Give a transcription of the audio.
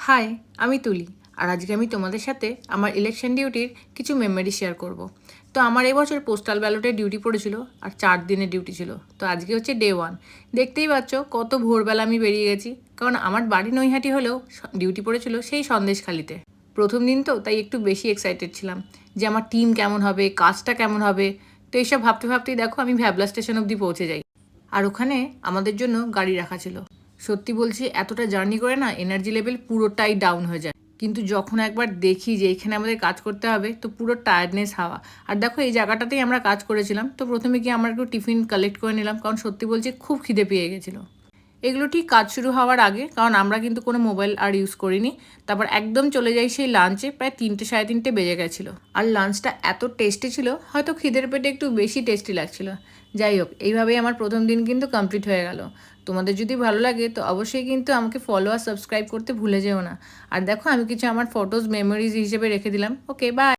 High, আমি তুলি। আর আজকে আমি তোমাদের সাথে আমার ইলেকশন ডিউটির কিছু মেমোরি শেয়ার করব। তো আমার এবছর পোস্টাল ব্যালটের ডিউটি পড়েছিল আর 4 দিনের ডিউটি ছিল। তো আজকে হচ্ছে ডে 1। দেখতেই পাচ্ছ কত ভোরবেলা আমি বেরিয়ে গেছি, কারণ আমার বাড়ি নৈহাটি হলেও ডিউটি পড়েছিল সেই সন্দেশখালিতে। প্রথম দিন তো তাই একটু বেশি এক্সাইটেড ছিলাম যে আমার টিম কেমন হবে, কাজটা কেমন হবে। তো এইসব ভাবতে ভাবতেই দেখো আমি ভ্যাবলা স্টেশন অবধি পৌঁছে যাই। আর ওখানে আমাদের জন্য গাড়ি রাখা ছিল। সত্যি বলছি, এতটা জার্নি করে না এনার্জি লেভেল পুরোটাই ডাউন হয়ে যায়। কিন্তু যখন একবার দেখি যে এখানে আমাদের কাজ করতে হবে, তো পুরো টায়ার্ডনেস হাওয়া। আর দেখো এই জায়গাটাতেই আমরা কাজ করেছিলাম। তো প্রথমে গিয়ে আমরা একটু টিফিন কালেক্ট করে নিলাম, কারণ সত্যি বলছি খুব খিদে পেয়ে গেছিলো। এগুলো ঠিক কাজ শুরু হওয়ার আগে, কারণ আমরা কিন্তু কোনো মোবাইল আর ইউজ করিনি। তারপর একদম চলে যাই সেই লাঞ্চে, প্রায় 3টে সাড়ে 3টে বেজে গেছিলো। আর লাঞ্চটা এত টেস্টি ছিল, হয়তো খিদের পেটে একটু বেশি টেস্টি লাগছিল। যাই হোক, এইভাবেই আমার প্রথম দিন কিন্তু কমপ্লিট হয়ে গেল। তোমাদের যদি ভালো লাগে তো অবশ্যই কিন্তু আমাকে ফলো আর সাবস্ক্রাইব করতে ভুলে যেও না। আর দেখো আমি কিছু আমার ফটোজ মেমোরিজ হিসেবে রেখে দিলাম। ওকে, বাই।